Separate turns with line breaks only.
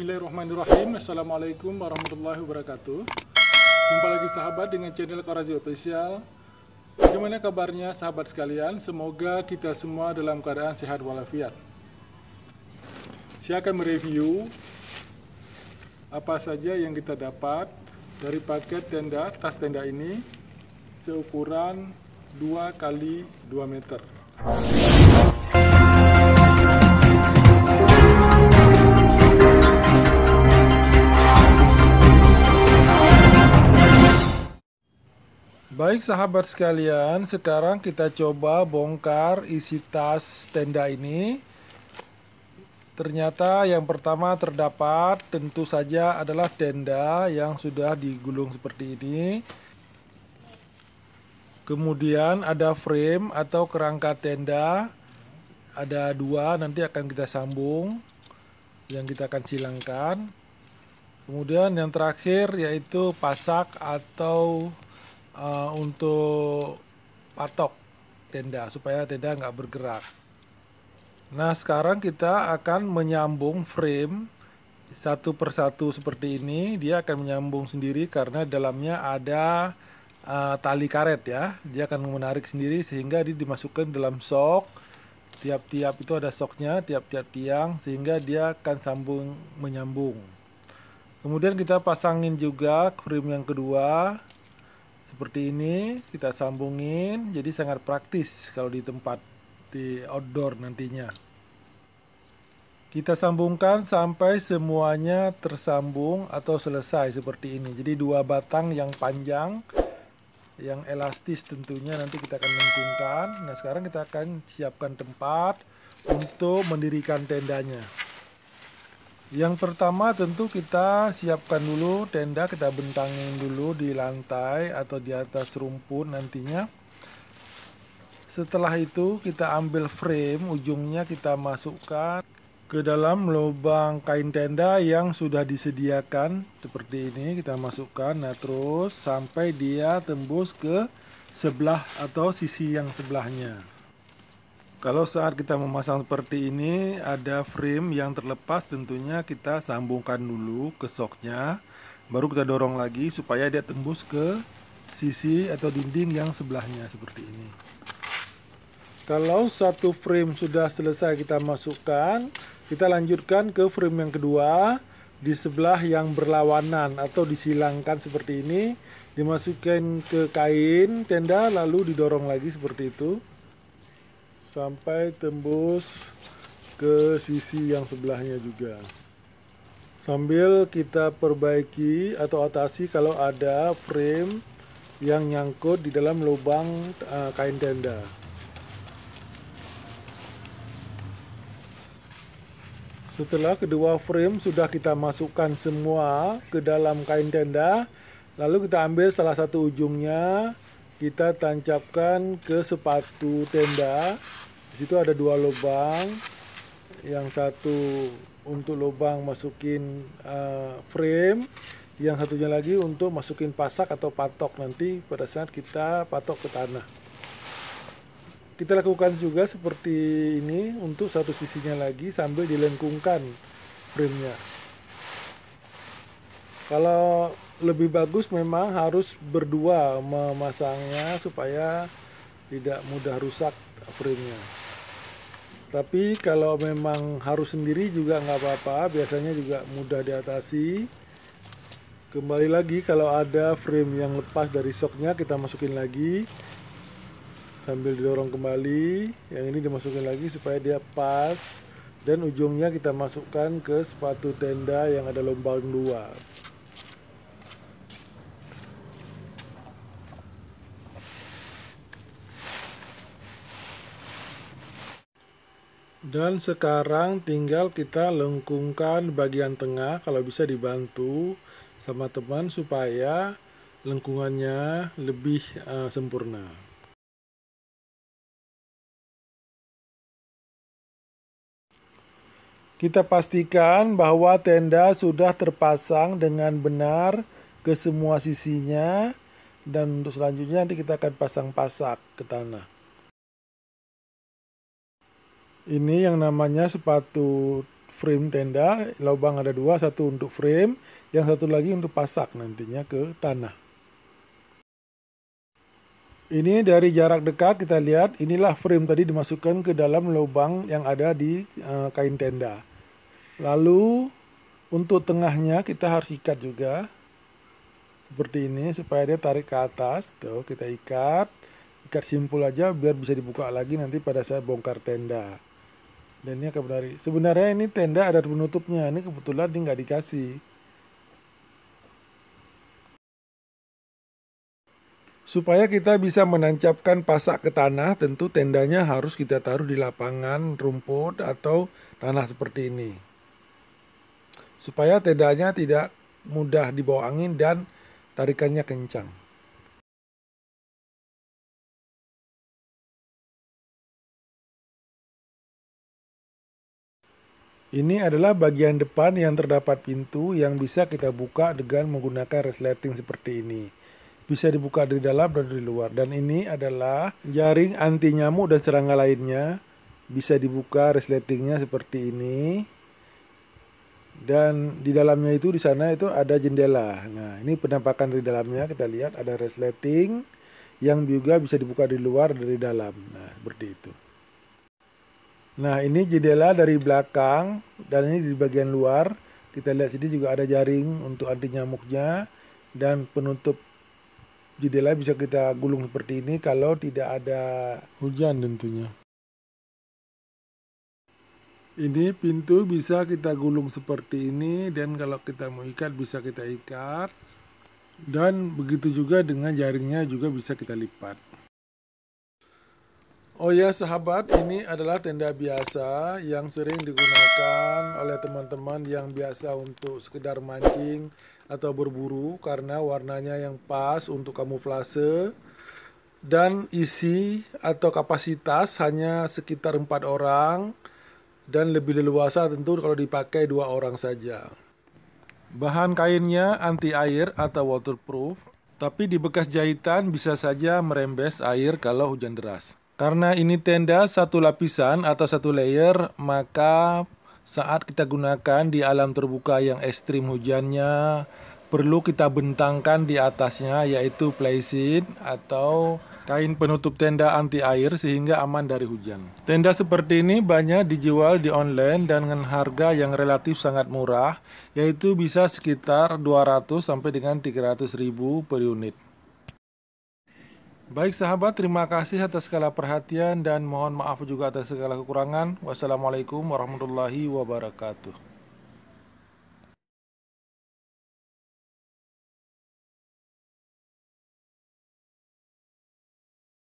Bismillahirrahmanirrahim. Assalamualaikum warahmatullahi wabarakatuh. Jumpa lagi sahabat dengan channel Korazi Official. Bagaimana kabarnya sahabat sekalian? Semoga kita semua dalam keadaan sehat walafiat. Saya akan mereview apa saja yang kita dapat dari paket tenda, tas tenda ini seukuran 2 kali 2 meter. Baik sahabat sekalian, sekarang kita coba bongkar isi tas tenda ini. Ternyata yang pertama terdapat tentu saja adalah tenda yang sudah digulung seperti ini. Kemudian ada frame atau kerangka tenda, ada 2, nanti akan kita sambung, yang kita akan silangkan. Kemudian yang terakhir yaitu pasak atau untuk patok tenda supaya tenda nggak bergerak. Nah, sekarang kita akan menyambung frame satu persatu seperti ini. Dia akan menyambung sendiri karena dalamnya ada tali karet ya. Dia akan menarik sendiri sehingga dia dimasukkan dalam sok. Tiap-tiap itu ada soknya, tiap-tiap tiang, sehingga dia akan menyambung. Kemudian kita pasangin juga frame yang kedua. Seperti ini, kita sambungin, jadi sangat praktis kalau di tempat di outdoor nantinya. Kita sambungkan sampai semuanya tersambung atau selesai seperti ini. Jadi 2 batang yang panjang, yang elastis tentunya nanti kita akan lengkungkan. Nah, sekarang kita akan siapkan tempat untuk mendirikan tendanya. Yang pertama tentu kita siapkan dulu tenda, kita bentangin dulu di lantai atau di atas rumput nantinya. Setelah itu kita ambil frame, ujungnya kita masukkan ke dalam lubang kain tenda yang sudah disediakan seperti ini. Kita masukkan, nah terus sampai dia tembus ke sebelah atau sisi yang sebelahnya. Kalau saat kita memasang seperti ini ada frame yang terlepas, tentunya kita sambungkan dulu ke soknya, baru kita dorong lagi supaya dia tembus ke sisi atau dinding yang sebelahnya seperti ini. Kalau satu frame sudah selesai kita masukkan, kita lanjutkan ke frame yang kedua di sebelah yang berlawanan atau disilangkan seperti ini, dimasukkan ke kain tenda lalu didorong lagi seperti itu sampai tembus ke sisi yang sebelahnya juga. Sambil kita perbaiki atau atasi kalau ada frame yang nyangkut di dalam lubang kain tenda. Setelah kedua frame sudah kita masukkan semua ke dalam kain tenda, lalu kita ambil salah satu ujungnya, kita tancapkan ke sepatu tenda. Di situ ada 2 lubang, yang satu untuk lubang masukin frame, yang satunya lagi untuk masukin pasak atau patok nanti pada saat kita patok ke tanah. Kita lakukan juga seperti ini untuk satu sisinya lagi sambil dilengkungkan frame-nya. Kalau lebih bagus memang harus berdua memasangnya supaya tidak mudah rusak frame-nya. Tapi kalau memang harus sendiri juga nggak apa-apa, biasanya juga mudah diatasi. Kembali lagi kalau ada frame yang lepas dari soknya kita masukin lagi sambil didorong kembali. Yang ini dimasukin lagi supaya dia pas, dan ujungnya kita masukkan ke sepatu tenda yang ada lubang 2. Dan sekarang tinggal kita lengkungkan bagian tengah, kalau bisa dibantu sama teman supaya lengkungannya lebih sempurna. Kita pastikan bahwa tenda sudah terpasang dengan benar ke semua sisinya, dan untuk selanjutnya nanti kita akan pasang pasak ke tanah. Ini yang namanya sepatu frame tenda, lubang ada 2, satu untuk frame, yang satu lagi untuk pasak nantinya ke tanah. Ini dari jarak dekat kita lihat, inilah frame tadi dimasukkan ke dalam lubang yang ada di kain tenda. Lalu untuk tengahnya kita harus ikat juga seperti ini supaya dia tarik ke atas. Tuh kita ikat simpul aja biar bisa dibuka lagi nanti pada saat bongkar tenda. Dan ini akan menarik. Sebenarnya ini tenda ada penutupnya, ini kebetulan ini nggak dikasih. Supaya kita bisa menancapkan pasak ke tanah, tentu tendanya harus kita taruh di lapangan rumput atau tanah seperti ini. Supaya tendanya tidak mudah dibawa angin dan tarikannya kencang. Ini adalah bagian depan yang terdapat pintu yang bisa kita buka dengan menggunakan resleting seperti ini. Bisa dibuka dari dalam dan dari luar. Dan ini adalah jaring anti nyamuk dan serangga lainnya. Bisa dibuka resletingnya seperti ini. Dan di dalamnya itu di sana itu ada jendela. Nah, ini penampakan dari dalamnya kita lihat ada resleting yang juga bisa dibuka dari luar dan dari dalam. Nah, seperti itu. Nah, ini jendela dari belakang dan ini di bagian luar. Kita lihat sini juga ada jaring untuk anti nyamuknya dan penutup jendela bisa kita gulung seperti ini kalau tidak ada hujan tentunya. Ini pintu bisa kita gulung seperti ini dan kalau kita mau ikat bisa kita ikat. Dan begitu juga dengan jaringnya juga bisa kita lipat. Oh ya sahabat, ini adalah tenda biasa yang sering digunakan oleh teman-teman yang biasa untuk sekedar mancing atau berburu karena warnanya yang pas untuk kamuflase dan isi atau kapasitas hanya sekitar 4 orang dan lebih leluasa tentu kalau dipakai 2 orang saja. Bahan kainnya anti air atau waterproof, tapi di bekas jahitan bisa saja merembes air kalau hujan deras. Karena ini tenda satu lapisan atau satu layer, maka saat kita gunakan di alam terbuka yang ekstrim hujannya, perlu kita bentangkan di atasnya yaitu plywood atau kain penutup tenda anti air sehingga aman dari hujan. Tenda seperti ini banyak dijual di online dan dengan harga yang relatif sangat murah, yaitu bisa sekitar 200 sampai dengan 300 ribu per unit. Baik sahabat, terima kasih atas segala perhatian dan mohon maaf juga atas segala kekurangan. Wassalamualaikum warahmatullahi wabarakatuh.